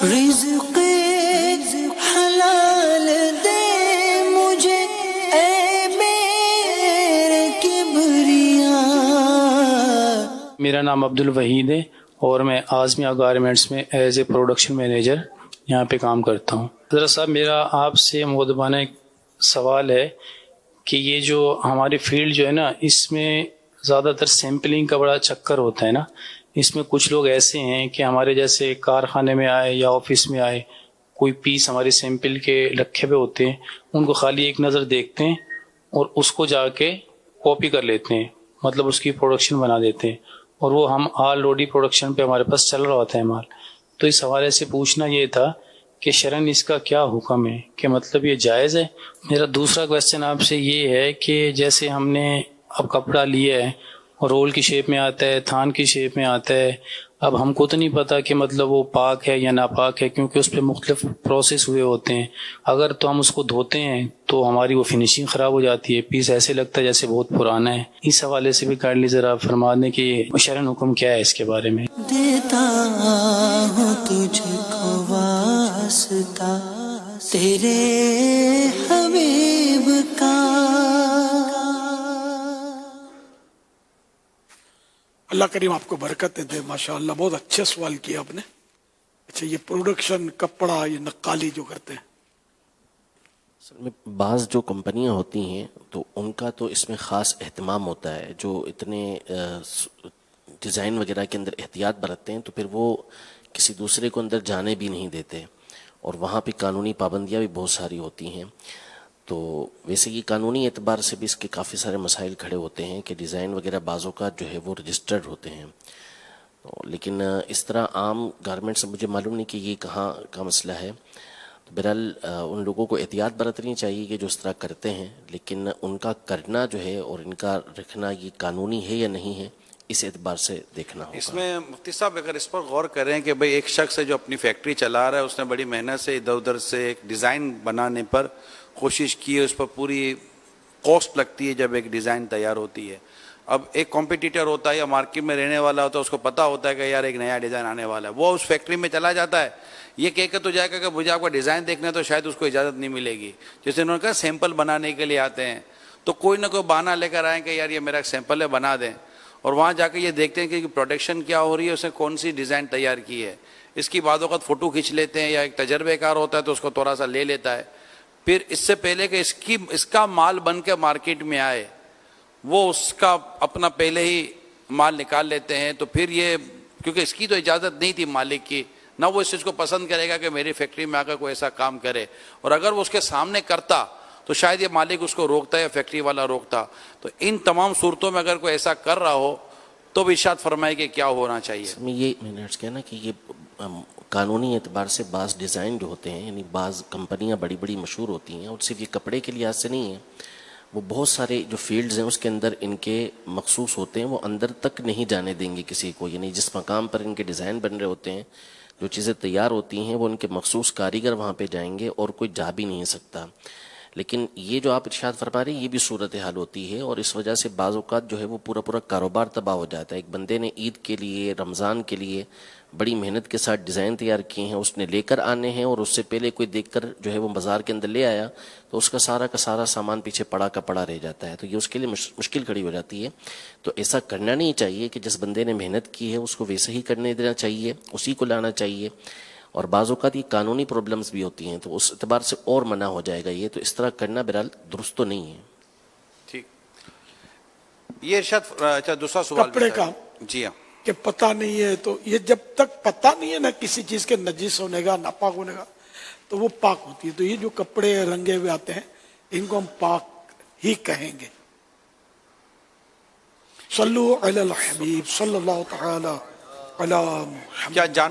رزق حلال دے مجھے اے میرے کبریا. میرا نام عبدالوحید ہے اور میں آزمیہ گارمنٹس میں ایز اے پروڈکشن مینیجر یہاں پہ کام کرتا ہوں. حضرت صاحب میرا آپ سے مؤدبانہ ایک سوال ہے کہ یہ جو ہماری فیلڈ جو ہے نا اس میں زیادہ تر سیمپلنگ کا بڑا چکر ہوتا ہے نا. اس میں کچھ لوگ ایسے ہیں کہ ہمارے جیسے کارخانے میں آئے یا آفس میں آئے کوئی پیس ہمارے سیمپل کے رکھے ہوئے ہوتے ہیں, ان کو خالی ایک نظر دیکھتے ہیں اور اس کو جا کے کاپی کر لیتے ہیں, مطلب اس کی پروڈکشن بنا دیتے ہیں, اور وہ ہم آلریڈی پروڈکشن پہ ہمارے پاس چل رہا ہوتا ہے مال. تو اس حوالے سے پوچھنا یہ تھا کہ شرعاً اس کا کیا حکم ہے, کہ مطلب یہ جائز ہے. میرا دوسرا کویسچن آپ سے یہ ہے کہ جیسے ہم نے اب کپڑا لیا ہے, رول کی شیپ میں آتا ہے, تھان کی شیپ میں آتا ہے, اب ہم کو تو نہیں پتا کہ مطلب وہ پاک ہے یا ناپاک ہے, کیونکہ اس پہ مختلف پروسیس ہوئے ہوتے ہیں. اگر تو ہم اس کو دھوتے ہیں تو ہماری وہ فنیشنگ خراب ہو جاتی ہے, پیس ایسے لگتا ہے جیسے بہت پرانا ہے. اس حوالے سے بھی کائنڈلی ذرا فرما دیں کہ شرعاً حکم کیا ہے اس کے بارے میں. دیتا ہوں تجھ کو واسطہ تیرے حبیب کا. اللہ کریم آپ کو برکت دے. ماشاءاللہ بہت اچھا سوال کیا آپ نے. اچھا یہ پروڈکشن کپڑا یہ نقالی جو کرتے ہیں, اصل میں بعض جو کمپنیاں ہوتی ہیں تو ان کا تو اس میں خاص اہتمام ہوتا ہے, جو اتنے ڈیزائن وغیرہ کے اندر احتیاط برتتے ہیں تو پھر وہ کسی دوسرے کو اندر جانے بھی نہیں دیتے, اور وہاں پہ قانونی پابندیاں بھی بہت ساری ہوتی ہیں. تو ویسے یہ قانونی اعتبار سے بھی اس کے کافی سارے مسائل کھڑے ہوتے ہیں کہ ڈیزائن وغیرہ بعضوں کا جو ہے وہ رجسٹرڈ ہوتے ہیں. لیکن اس طرح عام گارمنٹ سے مجھے معلوم نہیں کہ یہ کہاں کا مسئلہ ہے. تو بہرحال ان لوگوں کو احتیاط برتنی چاہیے کہ جو اس طرح کرتے ہیں, لیکن ان کا کرنا جو ہے اور ان کا رکھنا یہ قانونی ہے یا نہیں ہے اس اعتبار سے دیکھنا ہوگا. اس میں مفتی صاحب اگر اس پر غور کریں کہ بھئی ایک شخص ہے جو اپنی فیکٹری چلا رہا ہے, اس نے بڑی محنت سے ادھر ادھر سے ایک ڈیزائن بنانے پر کوشش کی ہے, اس پر پوری کاسٹ لگتی ہے جب ایک ڈیزائن تیار ہوتی ہے. اب ایک کمپیٹیٹر ہوتا ہے یا مارکیٹ میں رہنے والا ہوتا ہے, اس کو پتہ ہوتا ہے کہ یار ایک نیا ڈیزائن آنے والا ہے, وہ اس فیکٹری میں چلا جاتا ہے, یہ کہہ کے تو جائے گا کہ مجھے آپ کا ڈیزائن دیکھنا ہے, تو شاید اس کو اجازت نہیں ملے گی. جیسے انہوں نے کہا سیمپل بنانے کے لیے آتے ہیں تو کوئی نہ کوئی بہانہ لے کر آئیں کہ یار یہ میرا ایک سیمپل ہے بنا دیں, اور وہاں جا کے یہ دیکھتے ہیں کہ پروڈکشن کیا ہو رہی ہے, اس نے کون سی ڈیزائن تیار کی ہے. اس کی بعض اوقات فوٹو کھینچ لیتے ہیں, یا ایک تجربے کار ہوتا ہے تو اس کو تھوڑا سا لے لیتا ہے. پھر اس سے پہلے کہ اس کا مال بن کے مارکیٹ میں آئے, وہ اس کا اپنا پہلے ہی مال نکال لیتے ہیں. تو پھر یہ کیونکہ اس کی تو اجازت نہیں تھی مالک کی, نہ وہ اس چیز کو پسند کرے گا کہ میری فیکٹری میں آ کر کوئی ایسا کام کرے, اور اگر وہ اس کے سامنے کرتا تو شاید یہ مالک اس کو روکتا یا فیکٹری والا روکتا. تو ان تمام صورتوں میں اگر کوئی ایسا کر رہا ہو تو بھی ارشاد فرمائے کہ کیا ہونا چاہیے. میں نے عرض کیا نا کہ یہ قانونی اعتبار سے بعض ڈیزائن جو ہوتے ہیں, یعنی بعض کمپنیاں بڑی بڑی مشہور ہوتی ہیں, اور صرف یہ کپڑے کے لحاظ سے نہیں ہیں, وہ بہت سارے جو فیلڈز ہیں اس کے اندر ان کے مخصوص ہوتے ہیں, وہ اندر تک نہیں جانے دیں گے کسی کو. یعنی جس مقام پر ان کے ڈیزائن بن رہے ہوتے ہیں, جو چیزیں تیار ہوتی ہیں, وہ ان کے مخصوص کاریگر وہاں پہ جائیں گے اور کوئی جا بھی نہیں سکتا. لیکن یہ جو آپ ارشاد فرما رہے ہیں یہ بھی صورتحال ہوتی ہے, اور اس وجہ سے بعض اوقات جو ہے وہ پورا کاروبار تباہ ہو جاتا ہے. ایک بندے نے عید کے لیے, رمضان کے لیے بڑی محنت کے ساتھ ڈیزائن تیار کیے ہیں, اس نے لے کر آنے ہیں, اور اس سے پہلے کوئی دیکھ کر جو ہے وہ بازار کے اندر لے آیا تو اس کا سارا سامان پیچھے پڑا کا پڑا رہ جاتا ہے. تو یہ اس کے لیے مشکل کھڑی ہو جاتی ہے. تو ایسا کرنا نہیں چاہیے کہ جس بندے نے محنت کی ہے اس کو ویسے ہی کرنے دینا چاہیے, اسی کو لانا چاہیے. اور بعض اوقات یہ قانونی پرابلمز بھی ہوتی ہیں, تو اس اعتبار سے اور منع ہو جائے گا. یہ تو اس طرح کرنا بہرحال درست تو نہیں ہے. ٹھیک, یہ ارشاد. اچھا دوسرا سوال کپڑے کا جی ہاں, کہ پتہ نہیں ہے, تو یہ جب تک پتہ نہیں ہے نا کسی چیز کے نجس ہونے کا, ناپاک ہونے کا, تو وہ پاک ہوتی ہے. تو یہ جو کپڑے رنگے ہوئے آتے ہیں ان کو ہم پاک ہی کہیں گے. صلو علی الحبیب صلی اللہ تعالی علی محمد. کیا جان